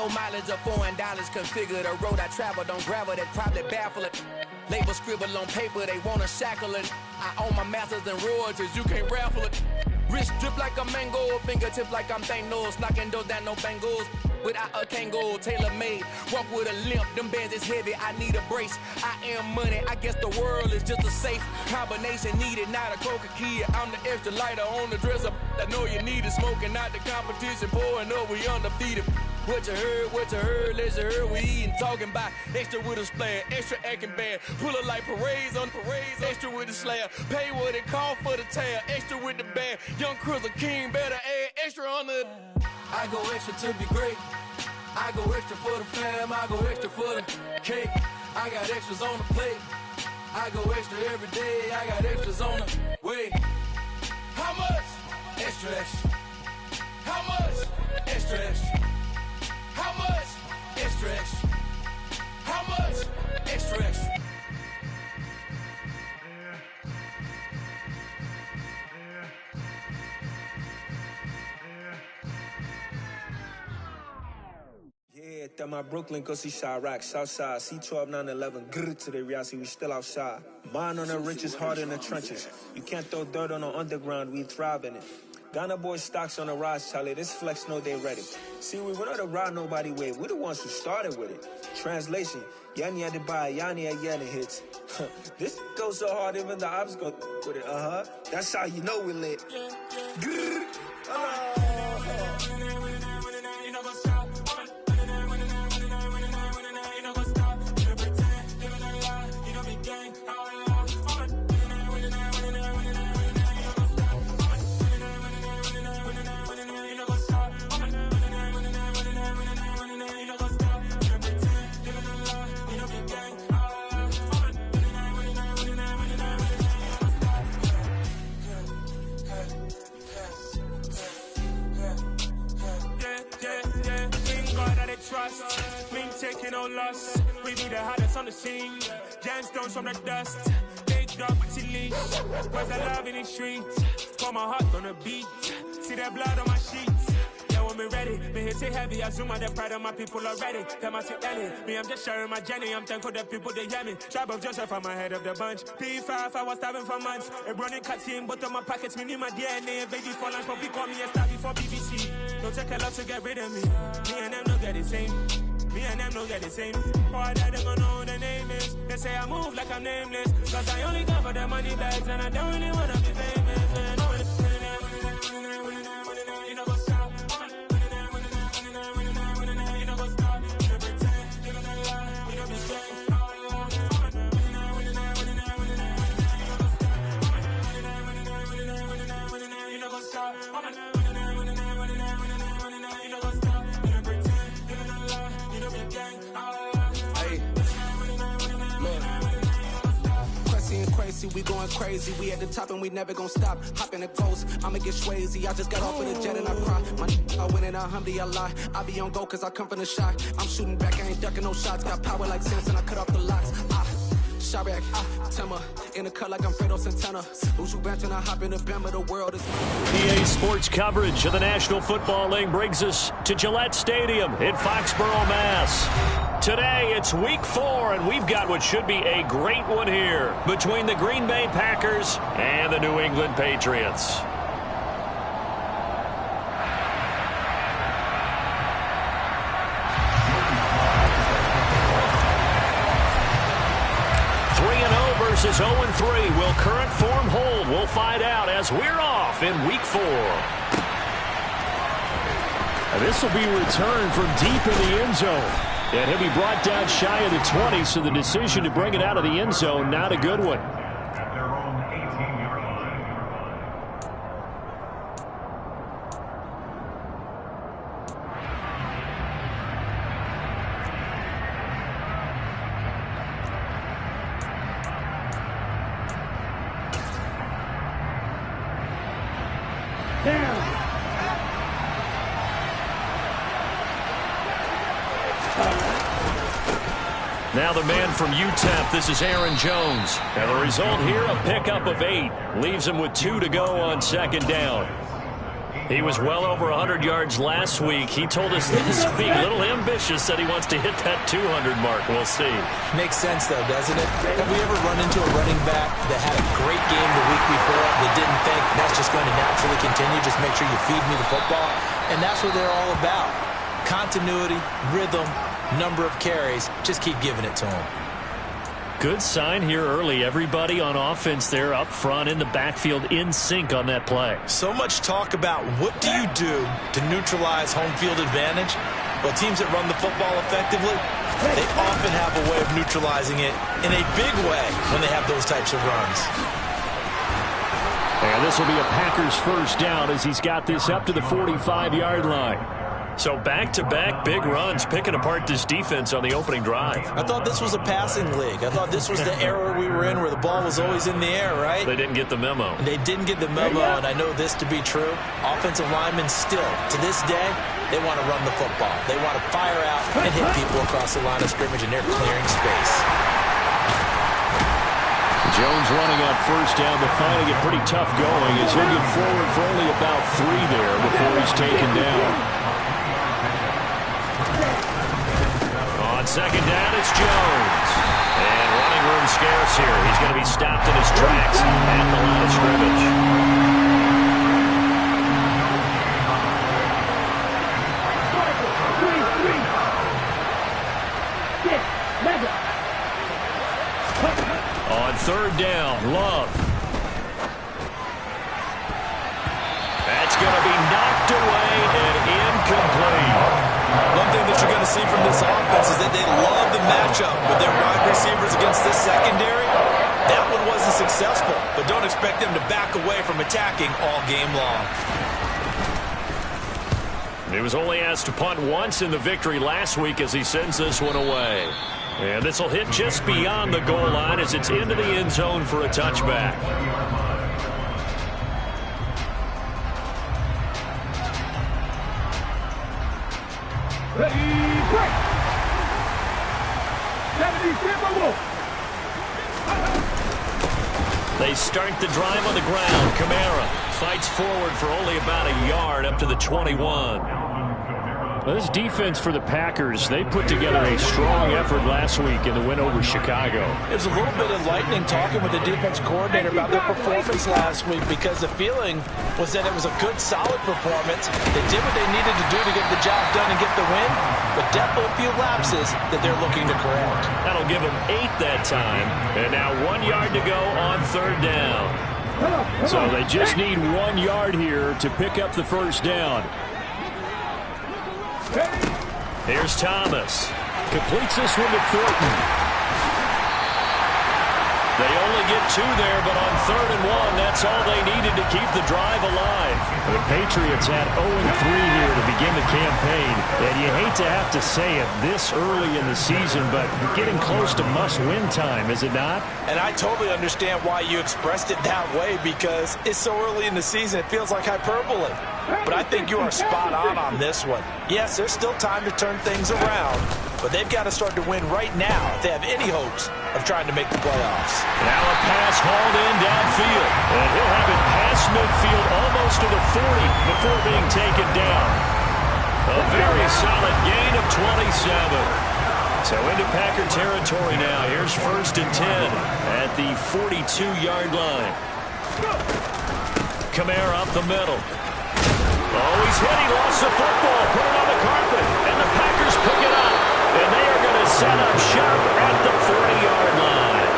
low mileage of $4. Configure the road I travel, don't gravel, that probably baffle it. Label scribble on paper, they wanna shackle it. I own my masters and royalties, you can't raffle it. Wrist drip like a mango, fingertips like I'm Thanos. Knocking those down, no bangles. Without a Kango, tailor-made. Walk with a limp, them bands is heavy, I need a brace. I am money, I guess the world is just a safe combination needed, not a coca key. I'm the extra lighter on the dresser. I know you need it, smoking out the competition, pouring up, we undefeated. What you heard, let's hear we eating, talking about extra with a splash, extra acting bad, pull it like parades on parades, extra with the slayer, pay what it cost for the tail, extra with the band, young Cruz a king, better add extra on the. I go extra to be great, I go extra for the fam, I go extra for the cake, I got extras on the plate, I go extra every day, I got extras on the way. How much? Extra, extra. How much? Extra, extra. How much? Extra, extra. How much? Extra, extra. Yeah, that my Brooklyn, go see Chirac, Southside, C12, 911, grrr to the reality, we still outside. Mine on the richest, heart in the trenches. You can't throw dirt on the underground, we thrive in it. Ghana boys stocks on the rise, Charlie. This flex know they ready. See, we were not to ride nobody with. We the ones who started with it. Translation: Yanni had to buy, Yanni had Yanni hits. This goes so hard, even the ops go with it. That's how you know we lit. Grrr. Trust, we ain't taking no loss. We be the hottest on the scene. Gemstones from the dust. Big dog with your leash. Where's the love in the streets? Pour my heart on the beat. See that blood on my sheets. Yeah, when we ready, me hit it heavy. I zoom out the pride of my people already. Them I see Ellie. Me, I'm just sharing my journey. I'm thankful that people they hear me. Tribe of Joseph, I'm ahead of the bunch. P5, I was starving for months. A running cuts in, but on my pockets, me need my DNA. Baby for lunch, but we call me a star before BBC. Don't take a lot to get rid of me. Me and them don't get the same. Me and them don't get the same. Boy, that they gonna know who the name is. They say I move like I'm nameless. Cause I only come for the money bags and I don't really wanna be famous. Man. You know what's up? You know what's up? You know pretend, living a lie. You know be straight. You know what's up? We going crazy, we at the top and we never gonna stop. Hop in the ghost, I'ma get swayzy. I just got off of the jet and I cry. I win in a Humvee, I lie. I be on go cause I come from the shot. I'm shooting back, I ain't ducking no shots. Got power like Samson, I cut off the locks. Chirac, Tema, in the cut like I'm Fredo Santana. Uju Benton, I hop in the Bama, the world is PA Sports coverage of the National Football League brings us to Gillette Stadium in Foxborough, Mass. Today, it's week 4, and we've got what should be a great one here between the Green Bay Packers and the New England Patriots. Versus 0-3. Will current form hold? We'll find out as we're off in week 4. This will be returned from deep in the end zone. And he'll be brought down shy of the 20, so the decision to bring it out of the end zone, not a good one. Now the man from UTEP, this is Aaron Jones. And the result here, a pickup of 8. Leaves him with 2 to go on second down. He was well over 100 yards last week. He told us this week, a little ambitious, said he wants to hit that 200 mark. We'll see. Makes sense, though, doesn't it? Have we ever run into a running back that had a great game the week before that didn't think that's just going to naturally continue? Just make sure you feed me the football. And that's what they're all about. Continuity, rhythm, number of carries. Just keep giving it to them. Good sign here early. Everybody on offense there up front in the backfield in sync on that play. So much talk about what do you do to neutralize home field advantage? Well, teams that run the football effectively, they often have a way of neutralizing it in a big way when they have those types of runs. And this will be a Packers first down as he's got this up to the 45-yard line. So back-to-back big runs, picking apart this defense on the opening drive. I thought this was a passing league. I thought this was the era we were in where the ball was always in the air, right? They didn't get the memo. They didn't get the memo, and I know this to be true. Offensive linemen still, to this day, they want to run the football. They want to fire out and hit people across the line of scrimmage, and they're clearing space. Jones running on first down, but finding it pretty tough going as he'll get forward for only about 3 there before he's taken down. On second down, it's Jones. And running room scarce here. He's going to be stopped in his tracks at the line of scrimmage. On third down, Love. That's going to be knocked away and incomplete. One thing that you're going to see from this offense is that they love the matchup with their wide receivers against this secondary. That one wasn't successful, but don't expect them to back away from attacking all game long. He was only asked to punt once in the victory last week as he sends this one away. And this will hit just beyond the goal line as it's into the end zone for a touchback. Ready, break! 70, They start the drive on the ground. Kamara fights forward for only about a yard up to the 21. Well, this defense for the Packers, they put together a strong effort last week in the win over Chicago. It was a little bit enlightening talking with the defense coordinator about their performance last week because the feeling was that it was a good, solid performance. They did what they needed to do to get the job done and get the win, but definitely a few lapses that they're looking to correct. That'll give them 8 that time. And now 1 yard to go on third down. So they just need 1 yard here to pick up the first down. Here's Thomas. Completes this one to Thornton. They only get 2 there, but on third and 1, that's all they needed to keep the drive alive. The Patriots had 0-3 here to begin the campaign. And you hate to have to say it this early in the season, but getting close to must-win time, is it not? And I totally understand why you expressed it that way because it's so early in the season, it feels like hyperbole. But I think you are spot on this one. Yes, there's still time to turn things around, but they've got to start to win right now if they have any hopes of trying to make the playoffs. Now a pass hauled in downfield. And he'll have it past midfield almost to the 40 before being taken down. A very solid gain of 27. So into Packer territory now. Here's first and 10 at the 42-yard line. Kamara up the middle. Oh, he's hit. He lost the football. Put it on the carpet. And the Packers pick it up. And they are going to set up shop at the 40-yard line.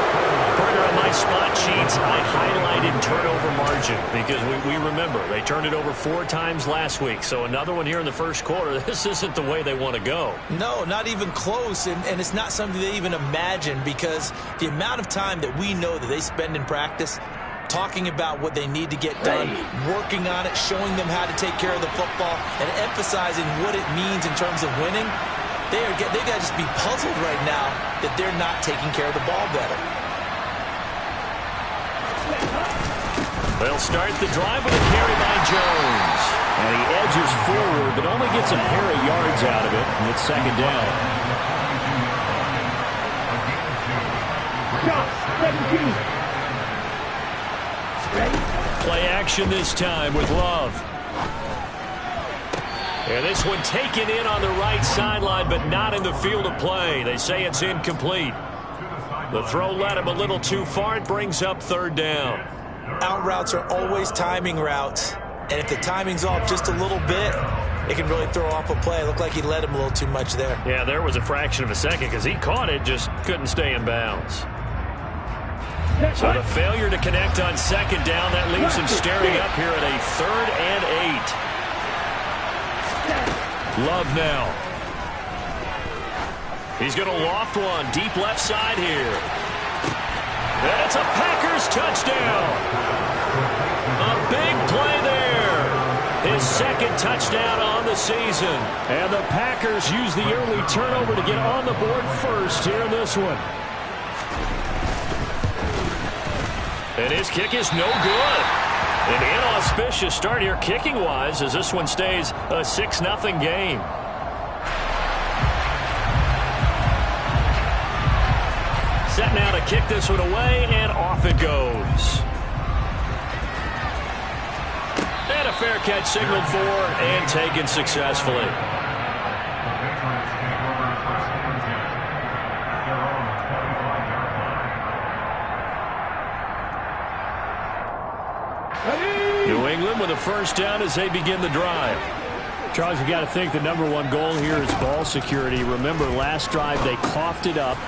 Partner, on my spot sheets, I highlighted turnover margin because we remember they turned it over 4 times last week. So another one here in the first quarter. This isn't the way they want to go. No, not even close. And it's not something they even imagine because the amount of time that we know that they spend in practice talking about what they need to get done, working on it, showing them how to take care of the football, and emphasizing what it means in terms of winning. They got to just be puzzled right now that they're not taking care of the ball better. They'll start the drive with a carry by Jones. And he edges forward, but only gets a pair of yards out of it, and it's second down. Play action this time with Love. And this one taken in on the right sideline, but not in the field of play. They say it's incomplete. The throw led him a little too far. It brings up third down. Out routes are always timing routes. And if the timing's off just a little bit, it can really throw off a play. It looked like he led him a little too much there. Yeah, there was a fraction of a second because he caught it, just couldn't stay in bounds. So the failure to connect on second down, that leaves him staring up here at a 3rd and 8. Love now. He's going to loft one deep left side here. And it's a Packers touchdown. A big play there. His 2nd touchdown on the season. And the Packers use the early turnover to get on the board first here in this one. And his kick is no good. An inauspicious start here kicking-wise as this one stays a 6-0 game. Set now to kick this one away, and off it goes. And a fair catch signaled for and taken successfully. New England with a first down as they begin the drive. Charles, you got to think the #1 goal here is ball security. Remember, last drive they coughed it up.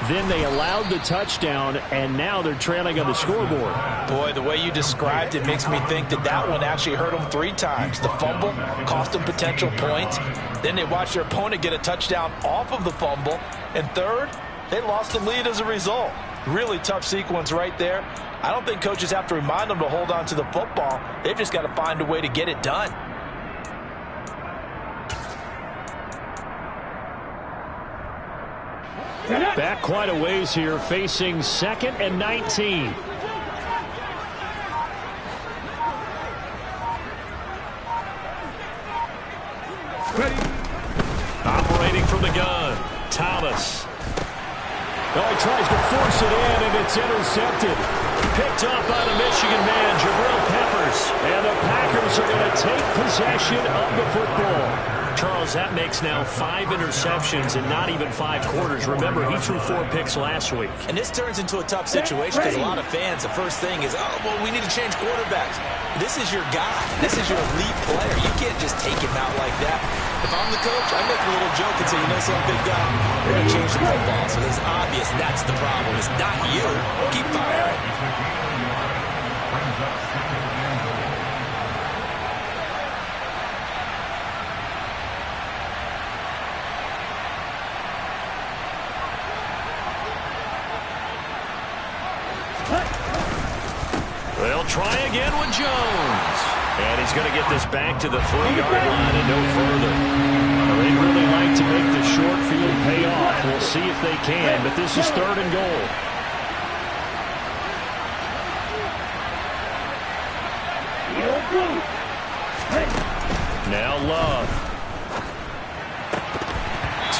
Then they allowed the touchdown, and now they're trailing on the scoreboard. Boy, the way you described it makes me think that one actually hurt them 3 times. The fumble cost them potential points. Then they watched their opponent get a touchdown off of the fumble. And third, they lost the lead as a result. Really tough sequence right there. I don't think coaches have to remind them to hold on to the football. They've just got to find a way to get it done. Back quite a ways here, facing 2nd and 19. Operating from the gun, Thomas. Oh, he tries to force it in, and it's intercepted. Picked up by the Michigan man, Jabril Peppers. And the Packers are going to take possession of the football. Charles, that makes now 5 interceptions in not even 5 quarters. Remember, he threw 4 picks last week. And this turns into a tough situation because a lot of fans, the first thing is, oh, well, we need to change quarterbacks. This is your guy. This is your elite player. You can't just take him out like that. If I'm the coach, I make a little joke and say, you know something, big guy? We're going to change the football. So it's obvious that's the problem. It's not you. Keep firing. They'll try again with Jones. And he's going to get this back to the 3-yard line and no further. Well, they'd really like to make the short field pay off. We'll see if they can, but this is 3rd and goal. Now Love.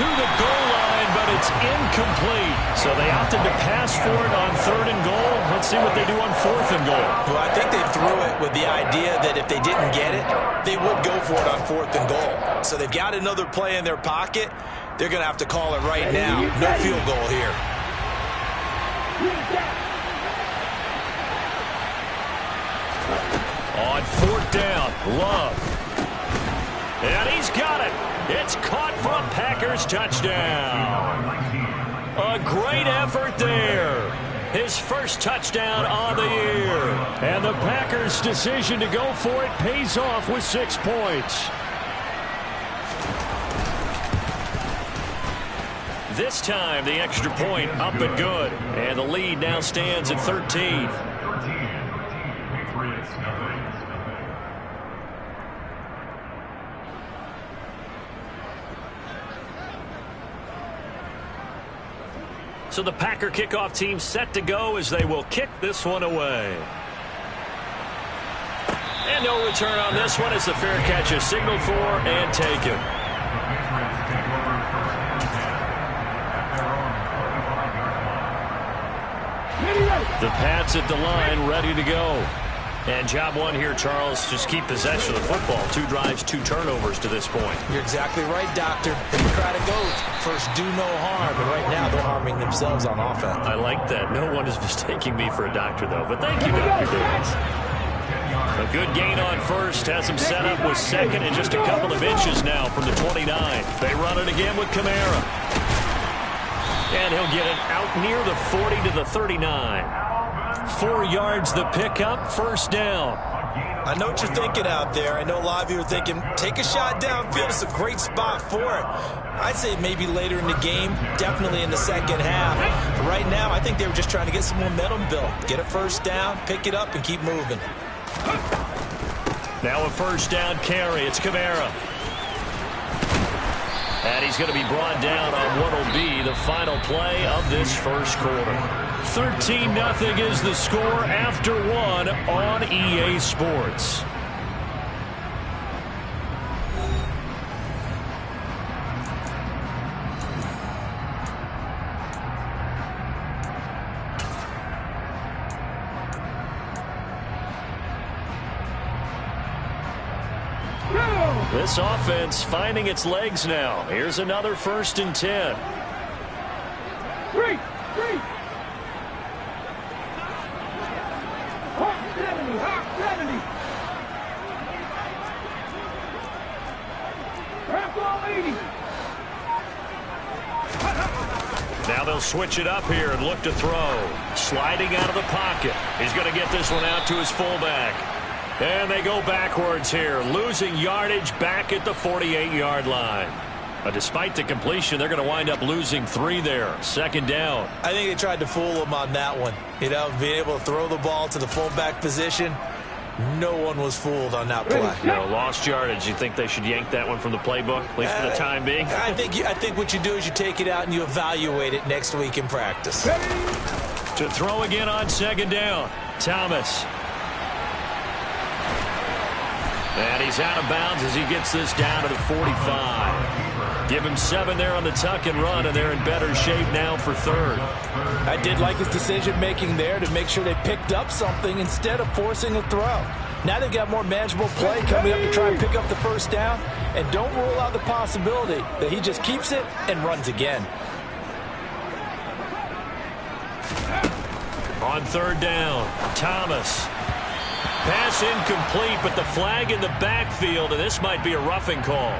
To the goal line, but it's incomplete. So they opted to pass for it on 3rd and goal. Let's see what they do on 4th and goal. Well, I think they threw it with the idea that if they didn't get it, they would go for it on 4th and goal. So they've got another play in their pocket. They're going to have to call it right now. No field goal here. On 4th down, Love. And he's got it. It's caught for a Packers touchdown. A great effort there. His first touchdown on the year. And the Packers' decision to go for it pays off with 6 points. This time, the extra point up and good. And the lead now stands at 13. So the Packer kickoff team set to go as they will kick this one away. And no return on this one as the fair catch is signaled for and taken. The Pats at the line ready to go. And job one here, Charles, just keep possession of the football. 2 drives, 2 turnovers to this point. You're exactly right, Doctor. Hippocratic oath. First, do no harm. And right now, they're harming themselves on offense. I like that. No one is mistaking me for a doctor, though. But thank you, Dr. Davis. A good gain on first. Has him set up with second and just a couple of inches now from the 29. They run it again with Kamara. And he'll get it out near the 40 to the 39. 4 yards the pickup, first down. I know what you're thinking out there. I know a lot of you are thinking, take a shot downfield. It's a great spot for it. I'd say maybe later in the game, definitely in the second half. But right now, I think they were just trying to get some momentum built. Get a first down, pick it up, and keep moving. Now a first down carry. It's Kamara. And he's going to be brought down on what will be the final play of this first quarter. 13-0 is the score after 1 on EA Sports. This offense finding its legs now. Here's another 1st and 10. 3. Now they'll switch it up here and look to throw. Sliding out of the pocket. He's going to get this one out to his fullback. And they go backwards here, losing yardage back at the 48-yard line. But despite the completion, they're going to wind up losing 3 there. Second down. I think they tried to fool him on that one. You know, being able to throw the ball to the fullback position. No one was fooled on that play. No, lost yardage. You think they should yank that one from the playbook, at least for the time being? I think what you do is you take it out and you evaluate it next week in practice. To throw again on second down. Thomas. And he's out of bounds as he gets this down to the 45. Give him 7 there on the tuck and run, and they're in better shape now for 3rd. I did like his decision-making there to make sure they picked up something instead of forcing a throw. Now they've got more manageable play coming up to try and pick up the first down, and don't rule out the possibility that he just keeps it and runs again. On 3rd down, Thomas. Pass incomplete, but the flag in the backfield, and this might be a roughing call.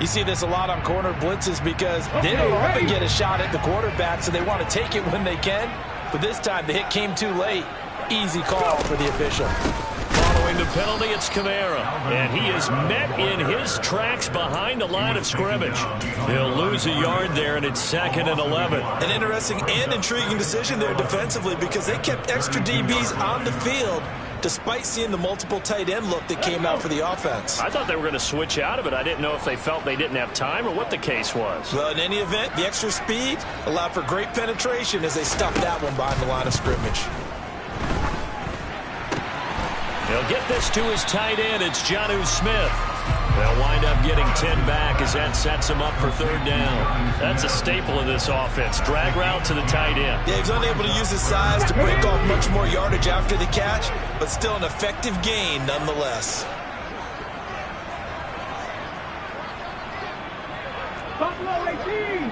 You see this a lot on corner blitzes because they don't often get a shot at the quarterback, so they want to take it when they can. But this time, the hit came too late. Easy call for the official. Following the penalty, it's Kamara. And he is met in his tracks behind the line of scrimmage. He'll lose a yard there, and it's 2nd and 11. An interesting and intriguing decision there defensively because they kept extra DBs on the field despite seeing the multiple tight end look that came out for the offense. I thought they were going to switch out of it. I didn't know if they felt they didn't have time or what the case was. Well, in any event, the extra speed allowed for great penetration as they stuffed that one behind the line of scrimmage. He'll get this to his tight end. It's Jonnu Smith. They'll wind up getting 10 back as that sets him up for 3rd down. That's a staple of this offense. Drag route to the tight end. Yeah, he's unable to use his size to break off much more yardage after the catch, but still an effective gain nonetheless. Buffalo 18.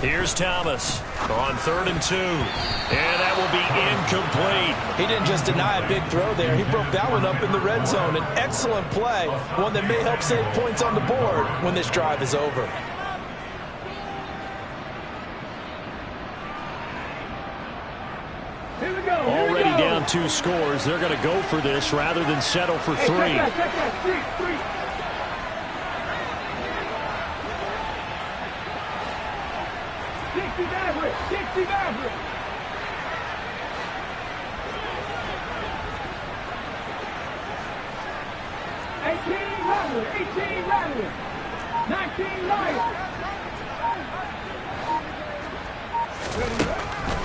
Here's Thomas on 3rd and 2. And that will be incomplete. He didn't just deny a big throw there. He broke that one up in the red zone. An excellent play, one that may help save points on the board when this drive is over. Already down 2 scores. They're going to go for this rather than settle for 3. Check that. 3. Dixie Maverick. 18 Rattler. 19 Lion.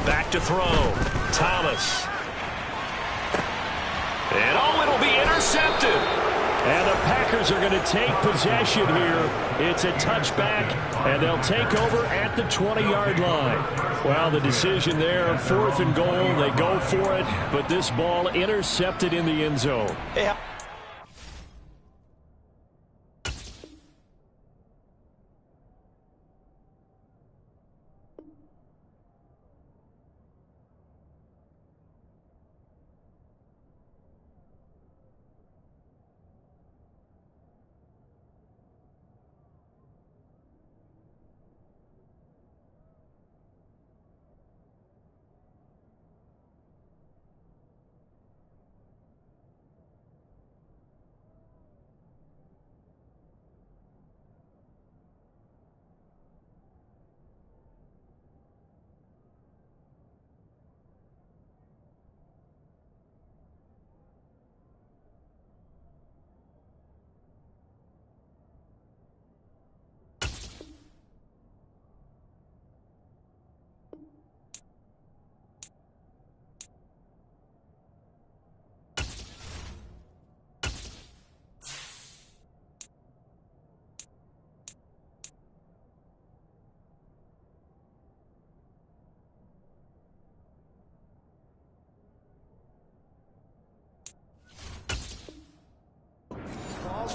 Back to throw. Thomas. And it'll be intercepted. And the Packers are going to take possession here. It's a touchback, and they'll take over at the 20-yard line. Well, the decision there, 4th and goal. They go for it, but this ball intercepted in the end zone. Hey,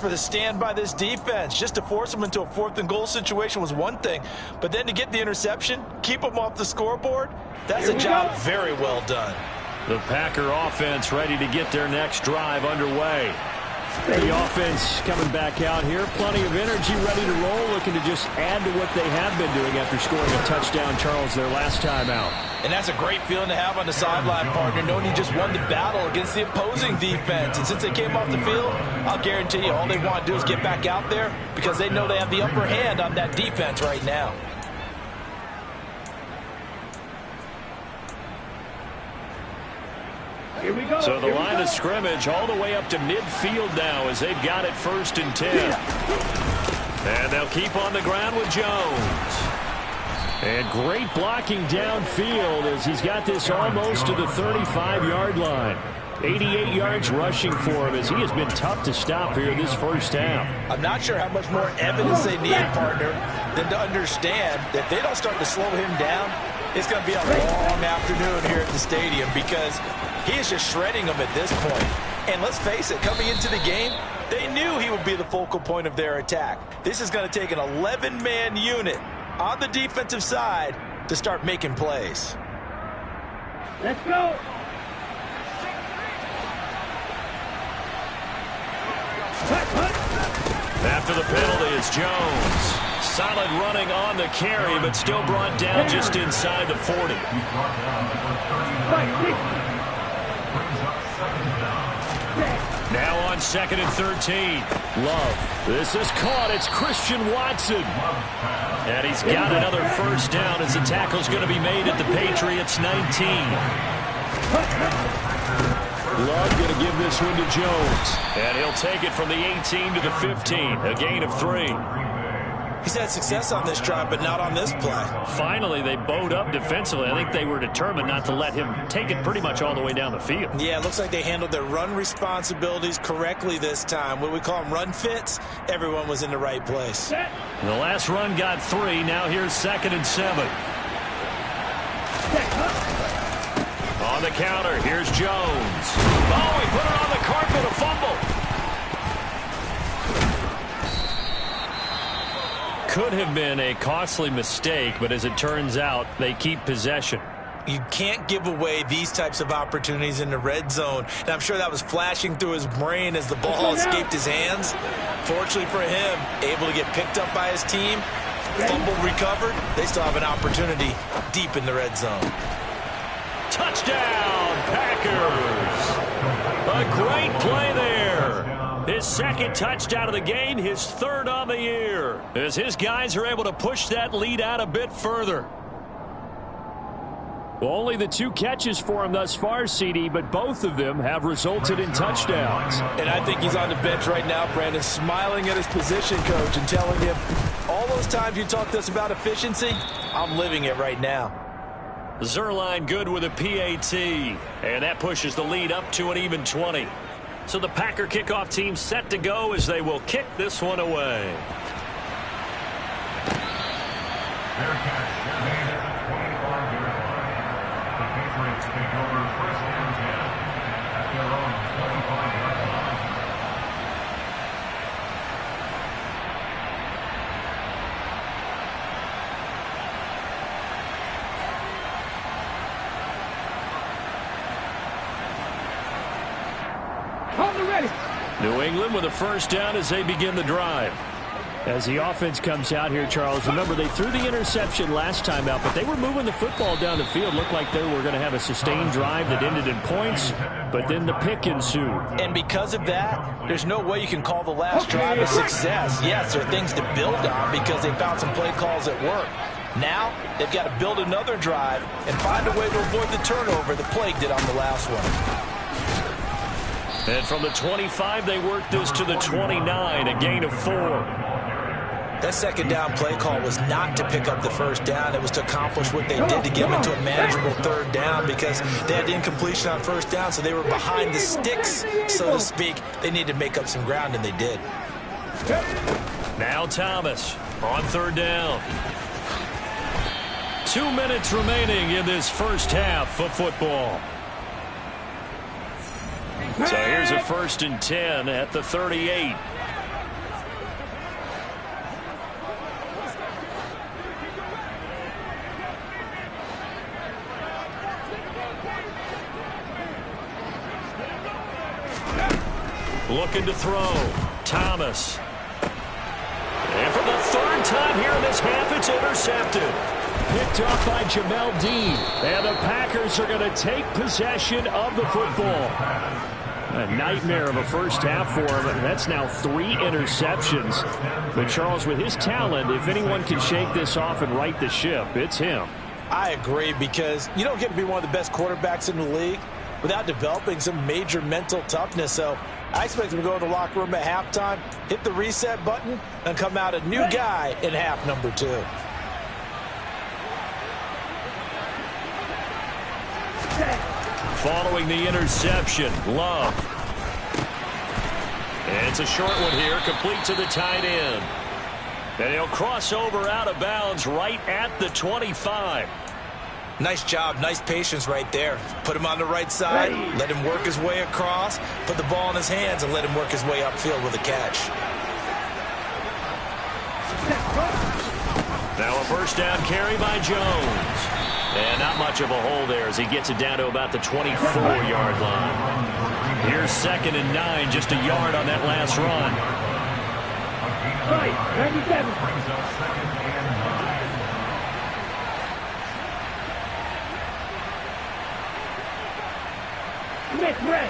for the stand by this defense. Just to force them into a 4th and goal situation was one thing, but then to get the interception, keep them off the scoreboard, that's a job very well done. The Packer offense ready to get their next drive underway. The offense coming back out here. Plenty of energy, ready to roll, looking to just add to what they have been doing after scoring a touchdown, Charles, their last time out. And that's a great feeling to have on the sideline, partner, knowing you just won the battle against the opposing defense. And since they came off the field, I'll guarantee you all they want to do is get back out there because they know they have the upper hand on that defense right now. Here we go. So the line of scrimmage all the way up to midfield now as they've got it 1st and 10. And they'll keep on the ground with Jones. And great blocking downfield as he's got this almost to the 35-yard line. 88 yards rushing for him as he has been tough to stop here this first half. I'm not sure how much more evidence they need, partner, than to understand that if they don't start to slow him down, it's going to be a long afternoon here at the stadium because he is just shredding them at this point. And let's face it, coming into the game, they knew he would be the focal point of their attack. This is going to take an 11-man unit on the defensive side to start making plays. Let's go. After the penalty is Jones. Solid running on the carry, but still brought down just inside the 40. Now on 2nd and 13. Love. This is caught. It's Christian Watson. And he's got another first down as the tackle's going to be made at the Patriots 19. Love going to give this one to Jones. And he'll take it from the 18 to the 15. A gain of 3. He's had success on this drive, but not on this play. Finally, they bowed up defensively. I think they were determined not to let him take it pretty much all the way down the field. Yeah, it looks like they handled their run responsibilities correctly this time. What we call them run fits, everyone was in the right place. The last run got 3. Now here's 2nd and 7. On the counter, here's Jones. Oh, he put it on the carpet, a fumble. Could have been a costly mistake, but as it turns out, they keep possession. You can't give away these types of opportunities in the red zone. And I'm sure that was flashing through his brain as the ball escaped his hands. Fortunately for him, able to get picked up by his team, fumble recovered. They still have an opportunity deep in the red zone. Touchdown, Packers! A great play there. His 2nd touchdown of the game, his 3rd on the year, as his guys are able to push that lead out a bit further. Well, only the 2 catches for him thus far, CD, but both of them have resulted in touchdowns. And I think he's on the bench right now, Brandon, smiling at his position coach and telling him, all those times you talked to us about efficiency, I'm living it right now. Zuerlein good with a PAT, and that pushes the lead up to an even 20. So the Packer kickoff team set to go as they will kick this one away. Their catch made at the 25-yard line. The Patriots take over first and 10 at their own 25-yard line. New England with a first down as they begin the drive. As the offense comes out here, Charles, remember they threw the interception last time out, but they were moving the football down the field. Looked like they were going to have a sustained drive that ended in points, but then the pick ensued. And because of that, there's no way you can call the last drive a success. Yes, there are things to build on because they found some play calls that work. Now, they've got to build another drive and find a way to avoid the turnover the plague did on the last one. And from the 25, they work this to the 29, a gain of 4. That second down play call was not to pick up the first down. It was to accomplish what they did to get them into a manageable third down because they had incompletion on first down, so they were behind the sticks, so to speak. They needed to make up some ground, and they did. Now Thomas on third down. 2 minutes remaining in this first half of football. So here's a 1st and 10 at the 38. Looking to throw. Thomas. And for the third time here in this half, it's intercepted. Picked off by Jamel Dean. And the Packers are going to take possession of the football. A nightmare of a first half for him. That's now 3 interceptions. But Charles, with his talent, if anyone can shake this off and right the ship, it's him. I agree, because you don't get to be one of the best quarterbacks in the league without developing some major mental toughness. So I expect him to go in the locker room at halftime, hit the reset button, and come out a new guy in half number 2. Following the interception, Love. And it's a short one here, complete to the tight end. And he'll cross over out of bounds right at the 25. Nice job, nice patience right there. Put him on the right side, let him work his way across, put the ball in his hands, and let him work his way upfield with a catch. Now a first down carry by Jones. And not much of a hole there as he gets it down to about the 24-yard line. Here's 2nd and 9, just a yard on that last run. Right, 97. Smith, red.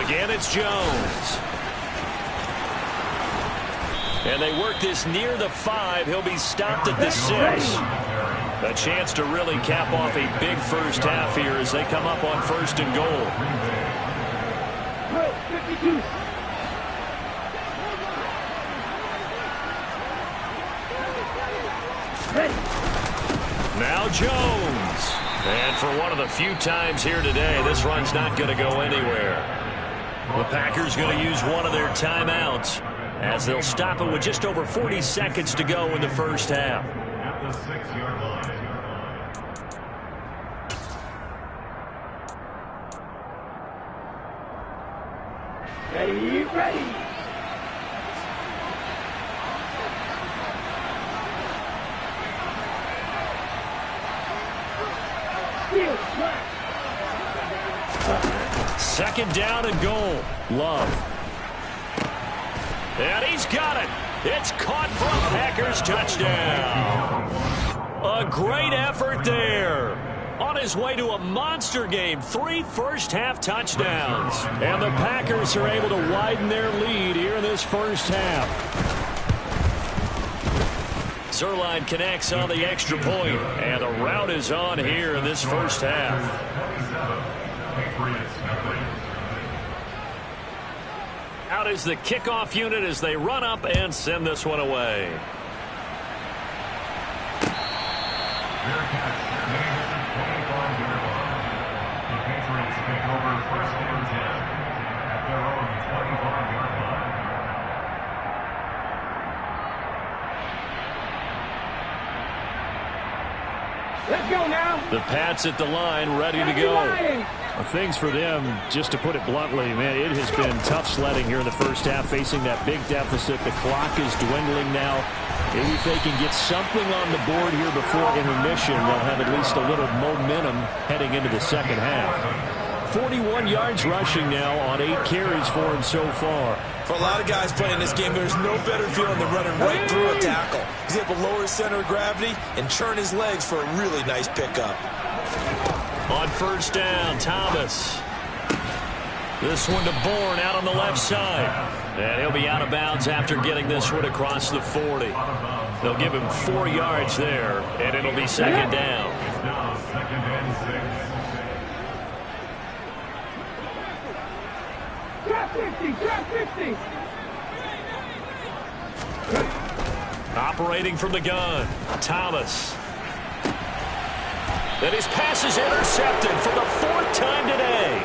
Again, it's Jones. And they work this near the 5. He'll be stopped at the 6. A chance to really cap off a big first half here as they come up on 1st and goal. 52. Ready. Now Jones. And for one of the few times here today, this run's not going to go anywhere. The Packers going to use one of their timeouts as they'll stop it with just over 40 seconds to go in the first half. At the 6-yard line. Ready, ready. Second down and goal. Love. And he's got it. It's caught for a Packers touchdown. A great effort there. On his way to a monster game, 3 first-half touchdowns. And the Packers are able to widen their lead here in this first half. Zuerlein connects on the extra point, and the rout is on here in this first half. Out is the kickoff unit as they run up and send this one away. The Patriots take over first and 10 at their own 25-yard line. Let's go now. The Pats at the line, ready to go. Things for them, just to put it bluntly, man, it has been tough sledding here in the first half, facing that big deficit. The clock is dwindling now. Maybe if they can get something on the board here before intermission, they'll have at least a little momentum heading into the second half. 41 yards rushing now on 8 carries for him so far. For a lot of guys playing this game, there's no better feeling than running right through a tackle. He's able to lower his center of gravity and churn his legs for a really nice pickup. On first down, Thomas. This one to Bourne out on the left side. And he'll be out of bounds after getting this one across the 40. They'll give him 4 yards there, and it'll be second down. It's now second and 6. Trap 50, trap 50. Operating from the gun, Thomas. And his pass is intercepted for the 4th time today.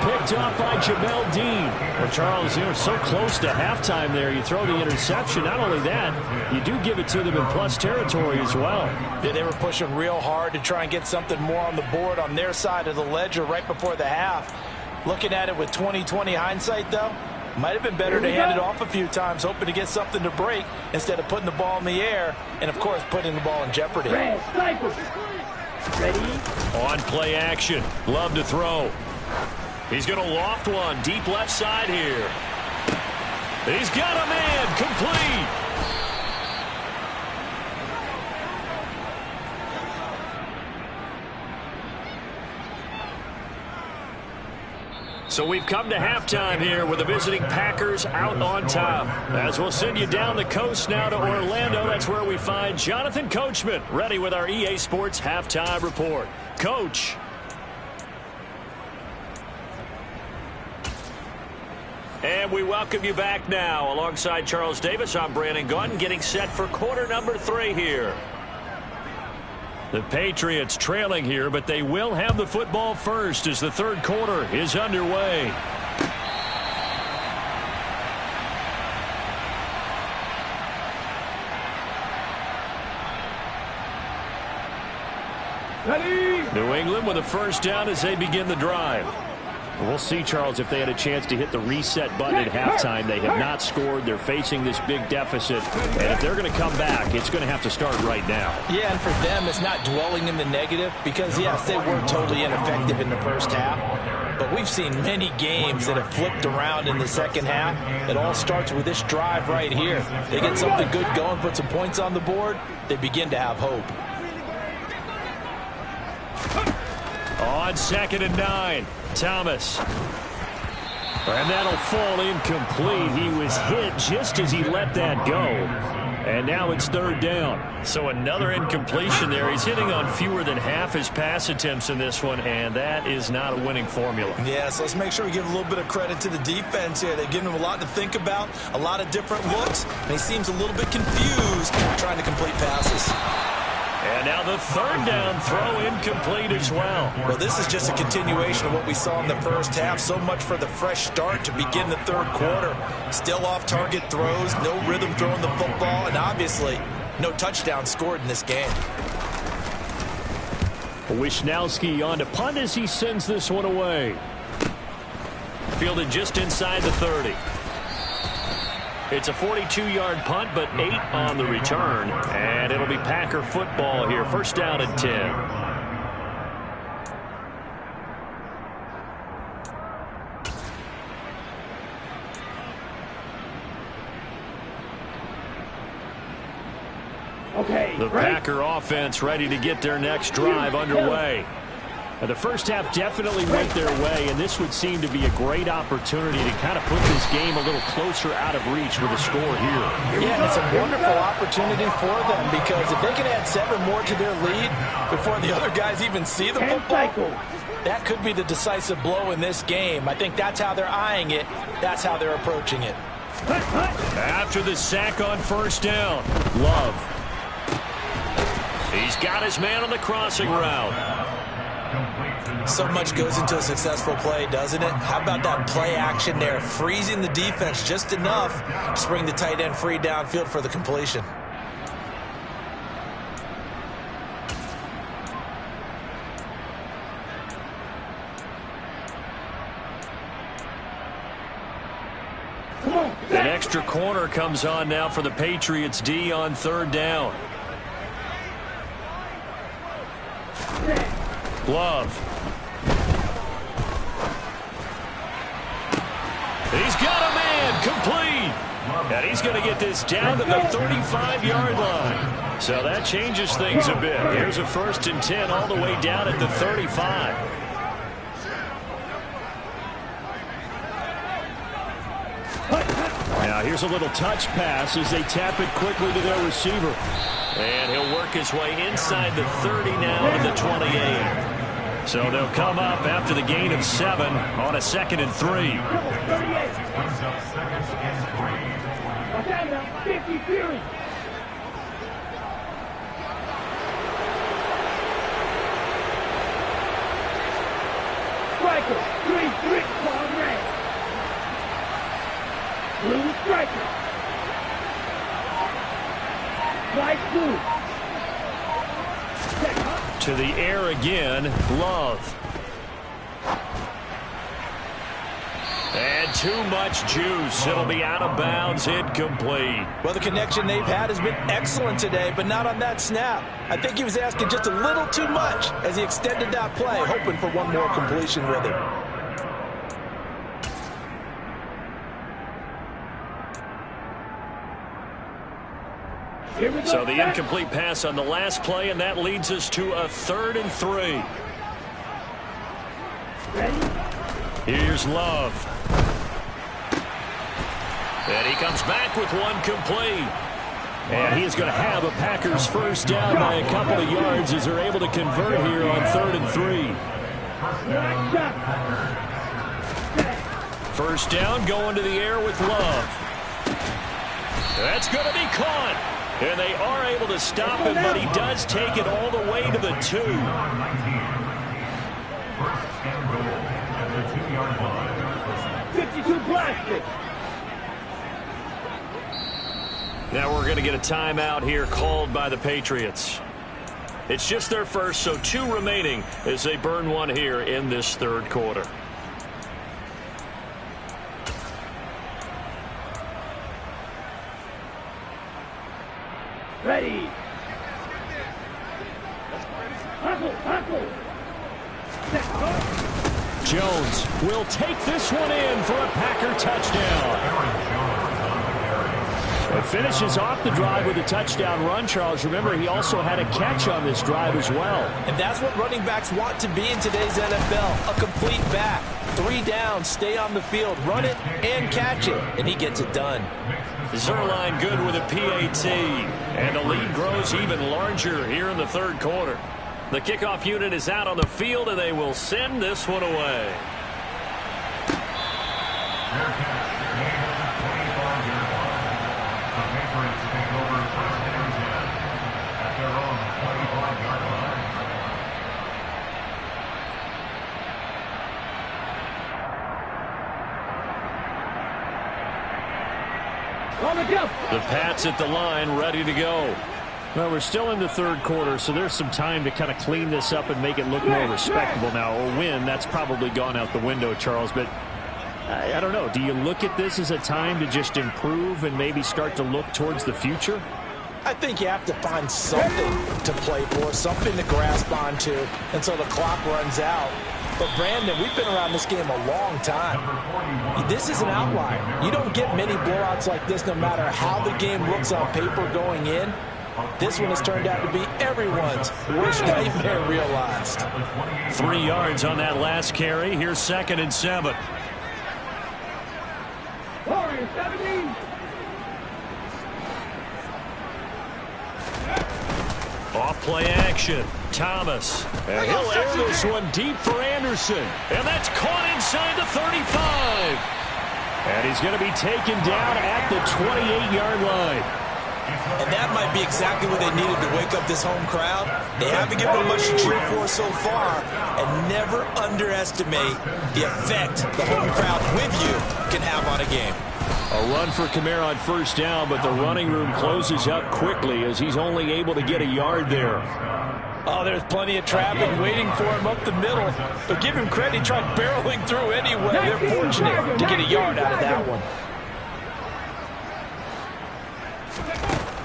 Picked up by Jamel Dean. Well, Charles, you know, so close to halftime there. You throw the interception. Not only that, you do give it to them in plus territory as well. Yeah, they were pushing real hard to try and get something more on the board on their side of the ledger right before the half. Looking at it with 20/20 hindsight, though, might have been better to hand it off a few times, hoping to get something to break instead of putting the ball in the air and, of course, putting the ball in jeopardy. Red, sniper. Ready? On play action. Love to throw. He's going to loft one deep left side here. He's got a man complete. So we've come to halftime here with the visiting Packers out on top. As we'll send you down the coast now to Orlando, that's where we find Jonathan Coachman, ready with our EA Sports Halftime Report. Coach. And we welcome you back now. Alongside Charles Davis, I'm Brandon Gunn, getting set for quarter number 3 here. The Patriots trailing here, but they will have the football first as the third quarter is underway. Ready? New England with a first down as they begin the drive. We'll see, Charles, if they had a chance to hit the reset button at halftime. They have not scored. They're facing this big deficit. And if they're going to come back, it's going to have to start right now. Yeah, and for them, it's not dwelling in the negative because, yes, they were totally ineffective in the first half. But we've seen many games that have flipped around in the second half. It all starts with this drive right here. They get something good going, put some points on the board, they begin to have hope. On 2nd and 9, Thomas. And that'll fall incomplete. He was hit just as he let that go. And now it's 3rd down. So another incompletion there. He's hitting on fewer than half his pass attempts in this one, and that is not a winning formula. Yeah, so let's make sure we give a little bit of credit to the defense here. They give him a lot to think about, a lot of different looks, and he seems a little bit confused trying to complete passes. And now the 3rd down throw incomplete as well. Well, this is just a continuation of what we saw in the first half. So much for the fresh start to begin the third quarter. Still off-target throws, no rhythm throwing the football, and obviously no touchdown scored in this game. Wisnowski on to punt as he sends this one away. Fielded just inside the 30. It's a 42-yard punt, but 8 on the return. And it'll be Packer football here. First down and 10. Okay. The Packer offense ready to get their next drive underway. The first half definitely went their way, and this would seem to be a great opportunity to kind of put this game a little closer out of reach with a score here. Yeah, and it's a wonderful opportunity for them because if they can add 7 more to their lead before the other guys even see the football, that could be the decisive blow in this game. I think that's how they're eyeing it. That's how they're approaching it. After the sack on first down, Love. He's got his man on the crossing route. So much goes into a successful play, doesn't it? How about that play action there? Freezing the defense just enough to bring the tight end free downfield for the completion. An extra corner comes on now for the Patriots D on 3rd down. Love. He's got a man complete. And he's going to get this down to the 35-yard line. So that changes things a bit. Here's a 1st and 10 all the way down at the 35. Now here's a little touch pass as they tap it quickly to their receiver. And he'll work his way inside the 30 now to the 28. So they'll come up after the gain of 7 on a 2nd and 3. Striker, 3-3, on red. Blue striker. White blue. To the air again, Love. And too much juice. It'll be out of bounds, incomplete. Well, the connection they've had has been excellent today, but not on that snap. I think he was asking just a little too much as he extended that play, hoping for one more completion with it. So the incomplete pass on the last play, and that leads us to a 3rd and 3. Here's Love. And he comes back with one complete. And he's going to have a Packers first down by a couple of yards as they're able to convert here on 3rd and 3. First down going to the air with Love. That's going to be caught. And they are able to stop him, but he does take it all the way to the 2. Now we're going to get a timeout here called by the Patriots. It's just their first, so 2 remaining as they burn one here in this 3rd quarter. Ready. Jones will take this one in for a Packer touchdown. It finishes off the drive with a touchdown run, Charles. Remember, he also had a catch on this drive as well. And that's what running backs want to be in today's NFL, a complete back. 3 down, stay on the field, run it, and catch it. And he gets it done. Zuerlein good with a PAT. And the lead grows even larger here in the 3rd quarter. The kickoff unit is out on the field, and they will send this one away. The Pats at the line, ready to go. Well, we're still in the 3rd quarter, so there's some time to kind of clean this up and make it look more respectable now. A win, that's probably gone out the window, Charles. But I don't know. Do you look at this as a time to just improve and maybe start to look towards the future? I think you have to find something to play for, something to grasp onto until the clock runs out. But, Brandon, we've been around this game a long time. This is an outlier. You don't get many blowouts like this no matter how the game looks on paper going in. This one has turned out to be everyone's worst nightmare realized. 3 yards on that last carry. Here's 2nd and 7. Off play action. Thomas. And he'll air this one deep for Anderson. And that's caught inside the 35. And he's going to be taken down at the 28-yard line. And that might be exactly what they needed to wake up this home crowd. They haven't given them much to cheer for so far, and never underestimate the effect the home crowd with you can have on a game. A run for Kamara on first down, but the running room closes up quickly as he's only able to get a yard there. Oh, there's plenty of traffic waiting for him up the middle. But give him credit, he tried barreling through anyway. They're fortunate to get a yard out of that one.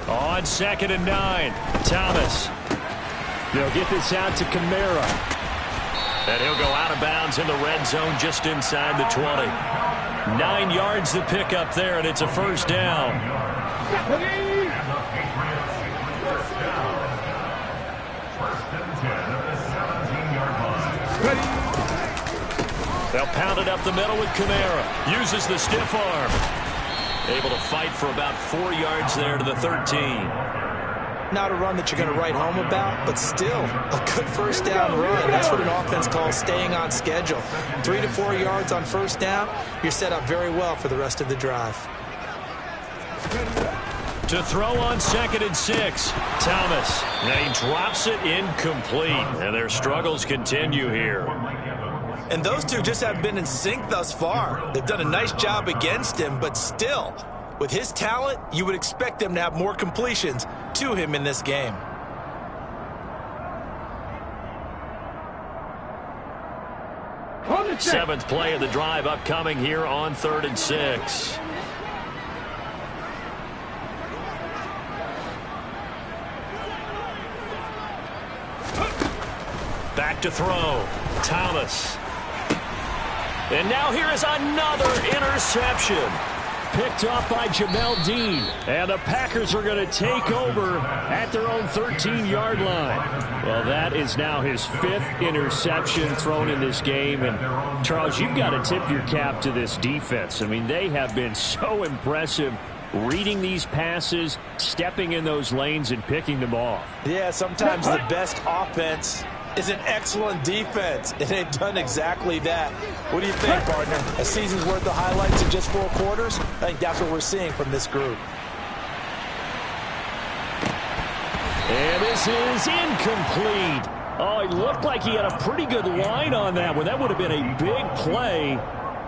On 2nd and 9, Thomas. They'll get this out to Kamara. And he'll go out of bounds in the red zone just inside the 20. 9 yards to pick up there, and it's a first down. They'll pound it up the middle with Kamara. Uses the stiff arm. Able to fight for about 4 yards there to the 13. Not a run that you're going to write home about, but still a good first down run. That's what an offense calls staying on schedule. 3 to 4 yards on first down, you're set up very well for the rest of the drive. To throw on 2nd and 6, Thomas. And he drops it incomplete, and their struggles continue here. And those two just haven't been in sync thus far. They've done a nice job against him, but still, with his talent, you would expect them to have more completions to him in this game. Seventh play of the drive upcoming here on 3rd and 6. Back to throw. Thomas. And now here is another interception. Picked off by Jamel Dean. And the Packers are going to take over at their own 13-yard line. Well, that is now his 5th interception thrown in this game. And, Charles, you've got to tip your cap to this defense. I mean, they have been so impressive reading these passes, stepping in those lanes, and picking them off. Yeah, sometimes the best offense is an excellent defense, and they've done exactly that. What do you think, partner? A season's worth of highlights in just 4 quarters? I think that's what we're seeing from this group. And this is incomplete. Oh, it looked like he had a pretty good line on that one. That would have been a big play,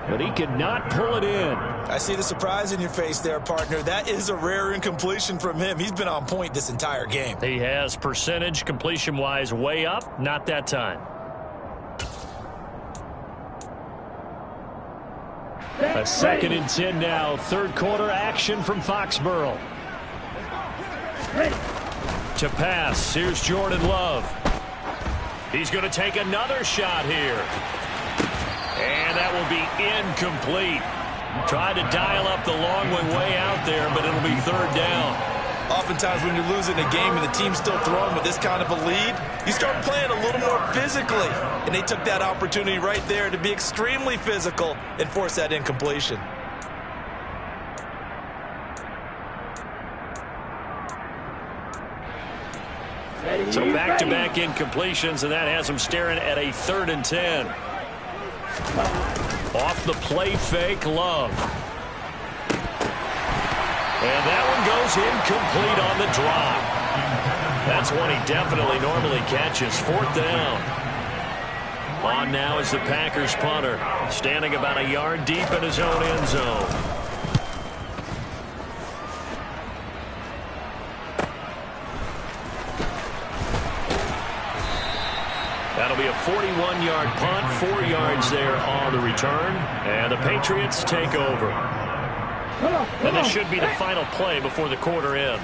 but he could not pull it in. I see the surprise in your face there, partner. That is a rare incompletion from him. He's been on point this entire game. He has percentage completion-wise way up. Not that time. A 2nd and 10 now. 3rd quarter action from Foxborough. To pass. Here's Jordan Love. He's going to take another shot here. And that will be incomplete. Tried to dial up the long way out there, but it'll be 3rd down. Oftentimes when you're losing a game and the team's still throwing with this kind of a lead, you start playing a little more physically. And they took that opportunity right there to be extremely physical and force that incompletion. So back-to-back incompletions, and that has them staring at a 3rd and 10. Off the play fake, Love. And that one goes incomplete on the drop. That's one he definitely normally catches. 4th down. On now is the Packers punter, standing about a yard deep in his own end zone. That'll be a 41-yard punt, 4 yards there on the return, and the Patriots take over. And this should be the final play before the quarter ends.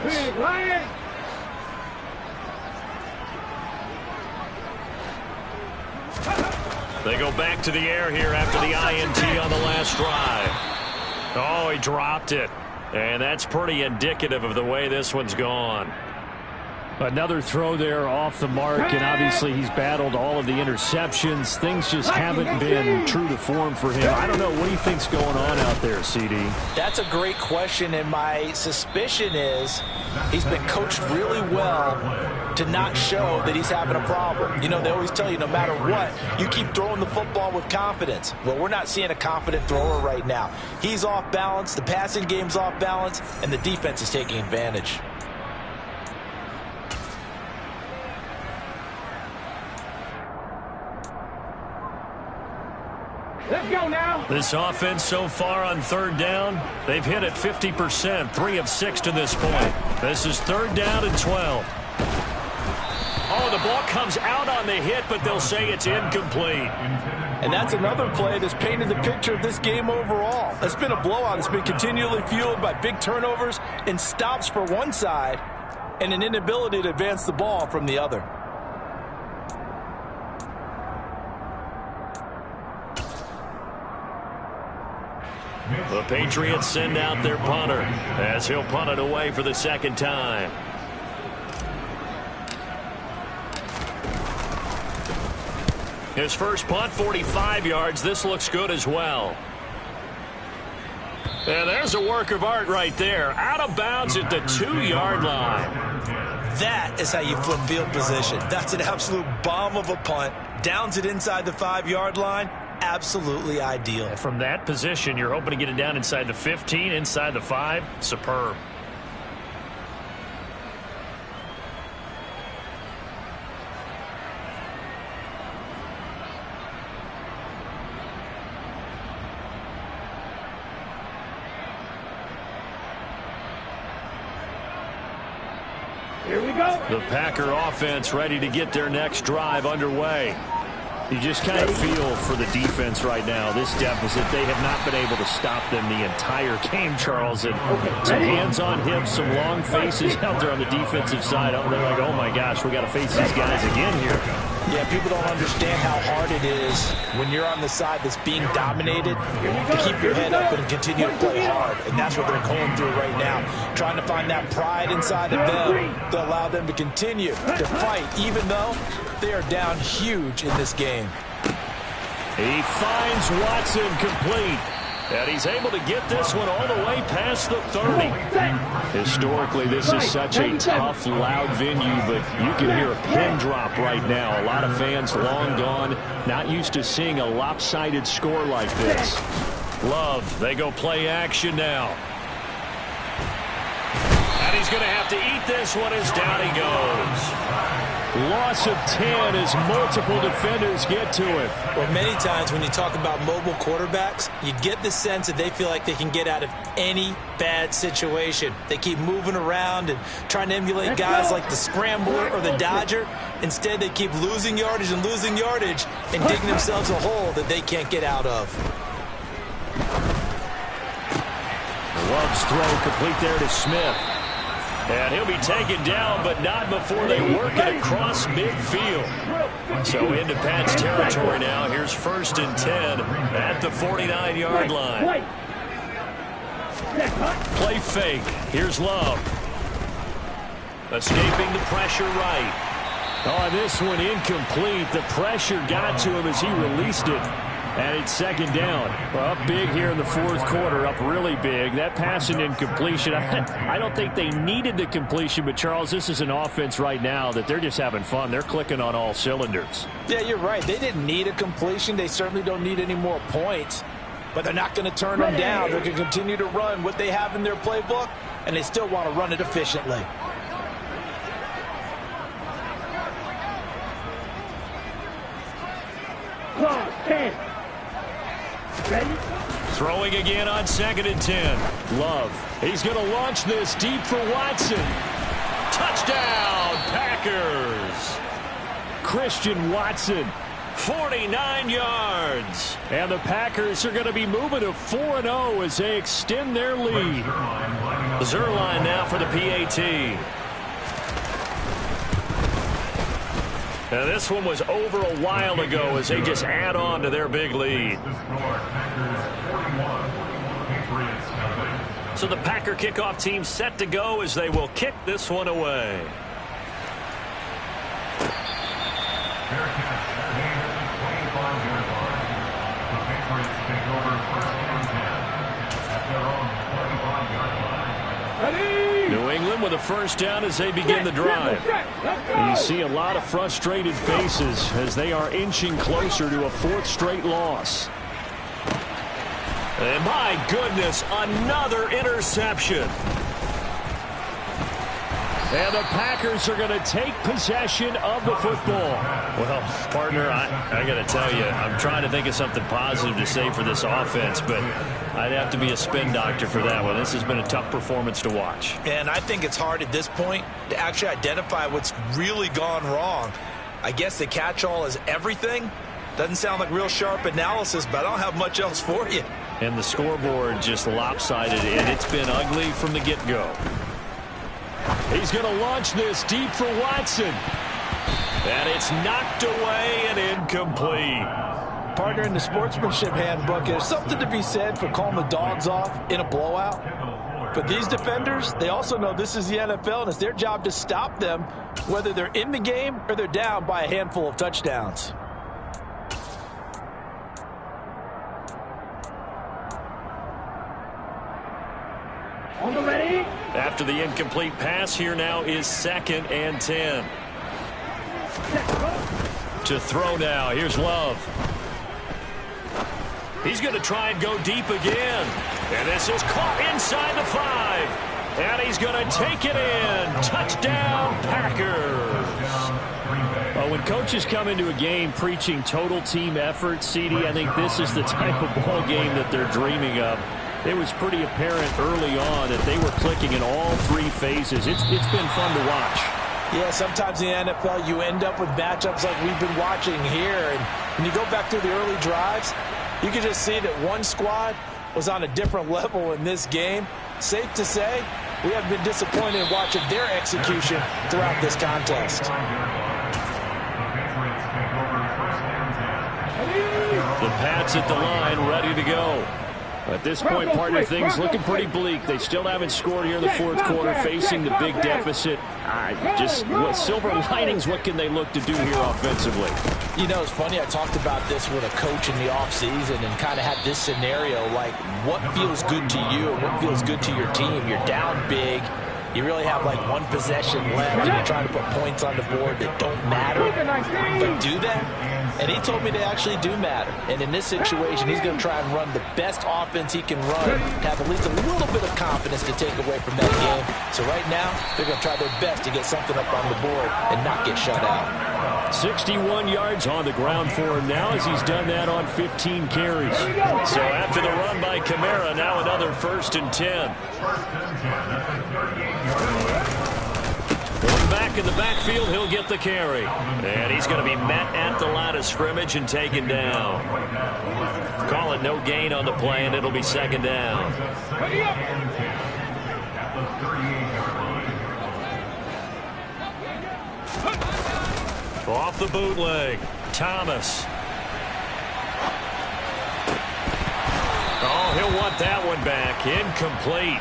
They go back to the air here after the INT on the last drive. Oh, he dropped it. And that's pretty indicative of the way this one's gone. Another throw there off the mark, and obviously he's battled all of the interceptions. Things just haven't been true to form for him. I don't know. What do you think's going on out there, CD? That's a great question, and my suspicion is he's been coached really well to not show that he's having a problem. You know, they always tell you no matter what, you keep throwing the football with confidence. Well, we're not seeing a confident thrower right now. He's off balance, the passing game's off balance, and the defense is taking advantage. Let's go now. This offense so far on third down, they've hit it 50%, 3 of 6 to this point. This is 3rd down and 12. Oh, the ball comes out on the hit, but they'll say it's incomplete. And that's another play that's painted the picture of this game overall. It's been a blowout. It's been continually fueled by big turnovers and stops for one side and an inability to advance the ball from the other. The Patriots send out their punter as he'll punt it away for the 2nd time. His first punt, 45 yards. This looks good as well. And there's a work of art right there. Out of bounds at the 2-yard line. That is how you flip field position. That's an absolute bomb of a punt. Downs it inside the 5-yard line. Absolutely ideal. And from that position, you're hoping to get it down inside the 15, inside the 5. Superb. Here we go. The Packer offense ready to get their next drive underway. You just kind of feel for the defense right now. This deficit, they have not been able to stop them the entire game, Charles. And some hands on hips, some long faces out there on the defensive side. They're like, oh, my gosh, we got to face these guys again here. Yeah, people don't understand how hard it is when you're on the side that's being dominated to keep your head up and continue to play hard. And that's what they're going through right now, trying to find that pride inside of them to allow them to continue to fight, even though they are down huge in this game. He finds Watson complete. And he's able to get this one all the way past the 30. Historically, this is such a tough, loud venue, but you can hear a pin drop right now. A lot of fans long gone, not used to seeing a lopsided score like this. Love, they go play action now. And he's going to have to eat this one as down he goes. Loss of 10 as multiple defenders get to it. Well, many times when you talk about mobile quarterbacks, you get the sense that they feel like they can get out of any bad situation. They keep moving around and trying to emulate guys like the Scrambler or the Dodger. Instead, they keep losing yardage and digging themselves a hole that they can't get out of. Love's throw complete there to Smith. And he'll be taken down, but not before they work it across midfield. So into Pat's territory now. Here's 1st and 10 at the 49-yard line. Play fake. Here's Love. Escaping the pressure right. Oh, this one incomplete. The pressure got to him as he released it. And it's 2nd down. Well, up big here in the 4th quarter, up really big. That pass and incompletion, I don't think they needed the completion, but, Charles, this is an offense right now that they're just having fun. They're clicking on all cylinders. Yeah, you're right. They didn't need a completion. They certainly don't need any more points, but they're not going to turn them down. They're going to continue to run what they have in their playbook, and they still want to run it efficiently. Clause 10. Ready? Throwing again on 2nd and 10. Love. He's going to launch this deep for Watson. Touchdown, Packers. Christian Watson, 49 yards. And the Packers are going to be moving to 4-0 as they extend their lead. Zerline now for the PAT. Now this one was over a while ago as they just add on to their big lead. So the Packer kickoff team set to go as they will kick this one away. New England with a 1st down as they begin the drive. You see a lot of frustrated faces as they are inching closer to a 4th straight loss. And my goodness, another interception. And the Packers are going to take possession of the football. Well, partner, I got to tell you, I'm trying to think of something positive to say for this offense, but I'd have to be a spin doctor for that one. This has been a tough performance to watch. And I think it's hard at this point to actually identify what's really gone wrong. I guess the catch-all is everything. Doesn't sound like real sharp analysis, but I don't have much else for you. And the scoreboard just lopsided, and it's been ugly from the get-go. He's going to launch this deep for Watson. And it's knocked away and incomplete. Partner, in the sportsmanship handbook, there's something to be said for calling the dogs off in a blowout. But these defenders, they also know this is the NFL, and it's their job to stop them, whether they're in the game or they're down by a handful of touchdowns. On the ready. After the incomplete pass, here now is 2nd and 10. To throw now, here's Love. He's going to try and go deep again. And this is caught inside the 5. And he's going to take it in. Touchdown, Packers. When coaches come into a game preaching total team effort, CD, I think this is the type of ball game that they're dreaming of. It was pretty apparent early on that they were clicking in all 3 phases. It's been fun to watch. Yeah, sometimes in the NFL you end up with matchups like we've been watching here. And when you go back to the early drives, you can just see that one squad was on a different level in this game. Safe to say, we have been disappointed in watching their execution throughout this contest. The Pats at the line, ready to go. At this point, partner, things looking pretty bleak. They still haven't scored here in the 4th quarter, facing the big deficit. What silver linings, what can they look to do here offensively? You know, it's funny, I talked about this with a coach in the offseason and kind of had this scenario, like what feels good to you and what feels good to your team. You're down big. You really have like one possession left, and you're trying to put points on the board that don't matter. But do that? And he told me they actually do matter. And in this situation, he's going to try and run the best offense he can run to have at least a little bit of confidence to take away from that game. So right now, they're going to try their best to get something up on the board and not get shut out. 61 yards on the ground for him now as he's done that on 15 carries. So after the run by Kamara, now another 1st and 10. Going back in the backfield, he'll get the carry. And he's going to be met at the line of scrimmage and taken down. Call it no gain on the play, and it'll be 2nd down. Off the bootleg, Thomas. Oh, he'll want that one back. Incomplete.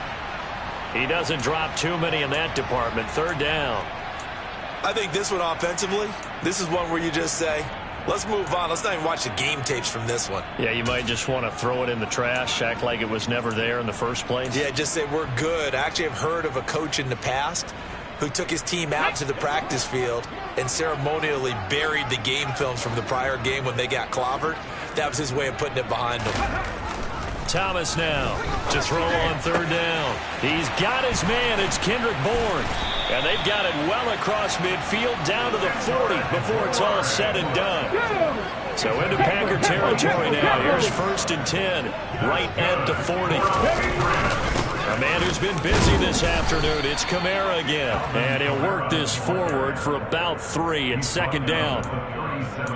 He doesn't drop too many in that department. 3rd down. I think this one offensively, this is one where you just say, let's move on. Let's not even watch the game tapes from this one. Yeah, you might just want to throw it in the trash, act like it was never there in the first place. Yeah, just say we're good. I actually have heard of a coach in the past who took his team out to the practice field and ceremonially buried the game films from the prior game when they got clobbered. That was his way of putting it behind him. Thomas now to throw on 3rd down. He's got his man. It's Kendrick Bourne. And they've got it well across midfield down to the 40 before it's all said and done. So into Packer territory now. Here's 1st and 10. Right at the 40. A man who's been busy this afternoon. It's Kamara again. And he'll work this forward for about 3 and 2nd down.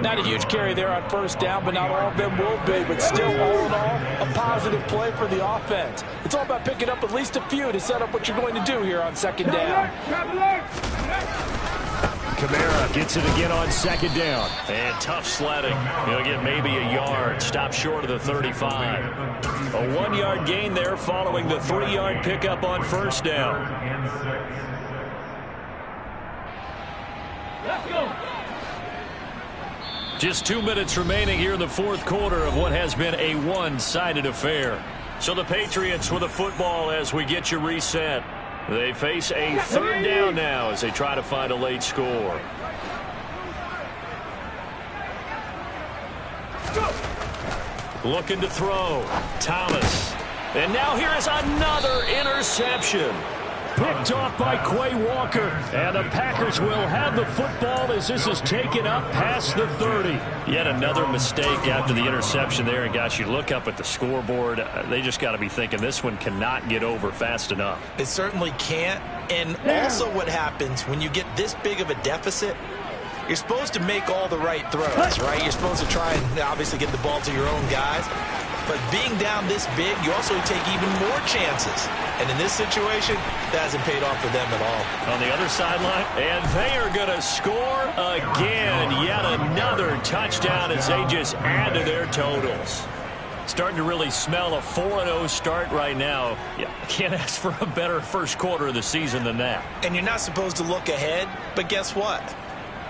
Not a huge carry there on 1st down, but not all of them will be. But still, all in all, a positive play for the offense. It's all about picking up at least a few to set up what you're going to do here on 2nd down. Kamara gets it again on 2nd down. And tough sledding. He'll get maybe a yard. Stop short of the 35. A 1-yard gain there following the 3-yard pickup on 1st down. Let's go. Just 2 minutes remaining here in the 4th quarter of what has been a one-sided affair. So the Patriots with the football as we get you reset. They face a 3rd down now as they try to find a late score. Looking to throw. Thomas. And now here is another interception. Picked off by Quay Walker. And the Packers will have the football as this is taken up past the 30. Yet another mistake after the interception there. And, gosh, you look up at the scoreboard. They just got to be thinking this one cannot get over fast enough. It certainly can't. And also what happens when you get this big of a deficit, you're supposed to make all the right throws, right? You're supposed to try and obviously get the ball to your own guys. But being down this big, you also take even more chances. And in this situation, that hasn't paid off for them at all. On the other sideline, and they are going to score again. Yet another touchdown as they just add to their totals. Starting to really smell a 4-0 start right now. Yeah, can't ask for a better first quarter of the season than that. And you're not supposed to look ahead, but guess what?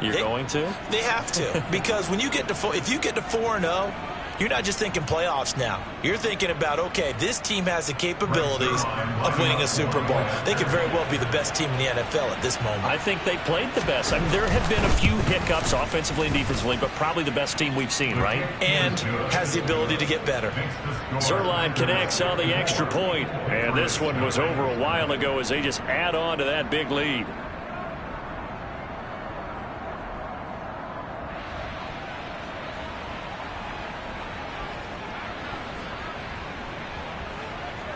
You're going to? They have to. Because when you get to if you get to 4-0, you're not just thinking playoffs now. You're thinking about, okay, this team has the capabilities of winning a Super Bowl. They could very well be the best team in the NFL at this moment. I think they played the best. I mean, there have been a few hiccups offensively and defensively, but probably the best team we've seen, right? And has the ability to get better. Zuerlein connects on the extra point. And this one was over a while ago as they just add on to that big lead.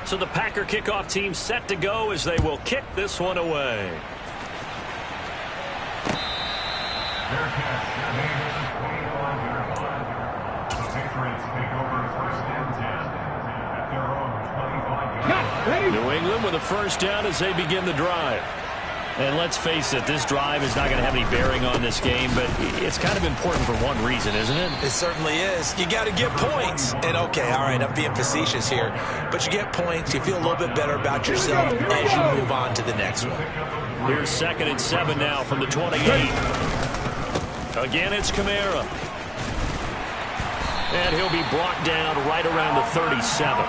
So the Packer kickoff team set to go as they will kick this one away. Their catch, made at the 25-yard line. The Patriots take over first and 10 at their own 25-yard line. New England with a first down as they begin the drive. And let's face it, this drive is not going to have any bearing on this game, but it's kind of important for one reason, isn't it? It certainly is. You got to get points. And, okay, all right, I'm being facetious here. But you get points, you feel a little bit better about yourself as you move on to the next one. Here's 2nd and 7 now from the 28. Again, it's Kamara. And he'll be brought down right around the 37.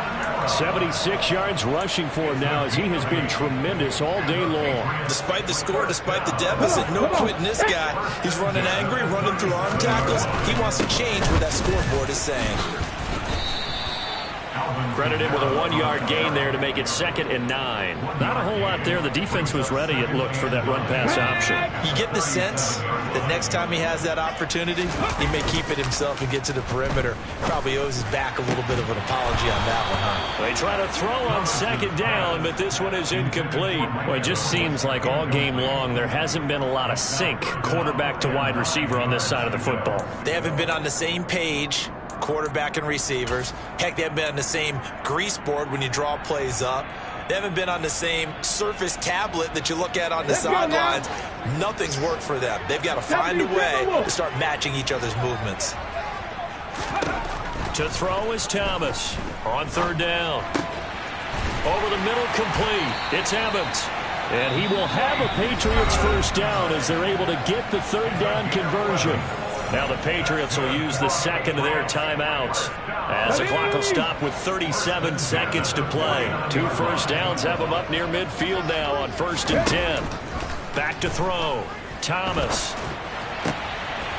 76 yards rushing for him now as he has been tremendous all day long. Despite the score, despite the deficit, no quitting this guy. He's running angry, running through arm tackles. He wants to change what that scoreboard is saying. Credited with a 1-yard gain there to make it 2nd and 9. Not a whole lot there. The defense was ready, it looked, for that run-pass option. You get the sense that next time he has that opportunity, he may keep it himself and get to the perimeter. Probably owes his back a little bit of an apology on that one, huh? They try to throw on 2nd down, but this one is incomplete. Well, it just seems like all game long there hasn't been a lot of sync quarterback to wide receiver on this side of the football. They haven't been on the same page, quarterback and receivers. Heck, they haven't been on the same grease board when you draw plays up. They haven't been on the same Surface tablet that you look at on the sidelines. Nothing's worked for them. They've got to find a way to start matching each other's movements. To throw is Thomas on 3rd down. Over the middle, complete. It's Evans. And he will have a Patriots first down as they're able to get the 3rd down conversion. Now the Patriots will use the 2nd of their timeouts as the clock will stop with 37 seconds to play. 2 first downs have them up near midfield now on 1st and 10. Back to throw. Thomas.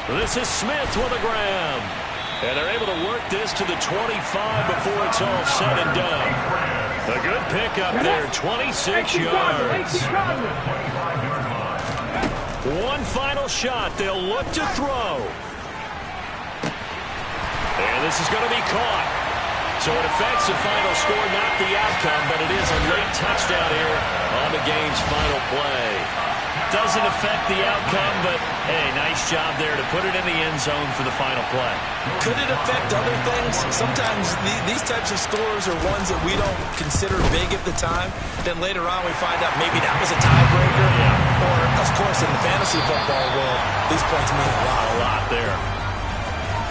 This is Smith with a grab. And they're able to work this to the 25 before it's all said and done. A good pickup there, 26 yards. One final shot. They'll look to throw. And this is going to be caught. So it affects the final score, not the outcome, but it is a late touchdown here on the game's final play. Doesn't affect the outcome, but, hey, nice job there to put it in the end zone for the final play. Could it affect other things? Sometimes these types of scores are ones that we don't consider big at the time. Then later on we find out maybe that was a tiebreaker. Yeah. Or, of course, in the fantasy football world, these points mean a lot. A lot there.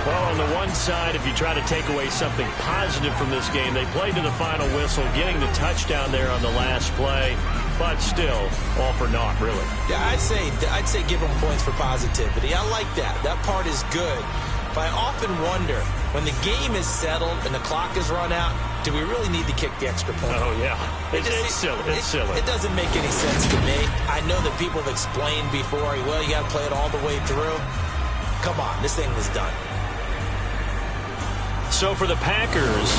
Well, on the one side, if you try to take away something positive from this game, they played to the final whistle, getting the touchdown there on the last play, but still, all for naught, really. Yeah, I'd say give them points for positivity. I like that. That part is good. But I often wonder, when the game is settled and the clock is run out, do we really need to kick the extra point? Oh, yeah. It's silly. It's silly. It doesn't make any sense to me. I know that people have explained before, well, you got to play it all the way through. Come on, this thing was done. So for the Packers,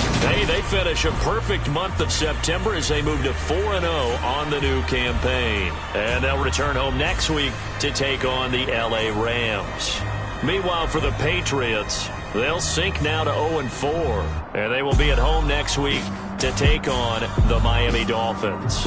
they finish a perfect month of September as they move to 4-0 on the new campaign. And they'll return home next week to take on the L.A. Rams. Meanwhile, for the Patriots, they'll sink now to 0-4. And they will be at home next week to take on the Miami Dolphins.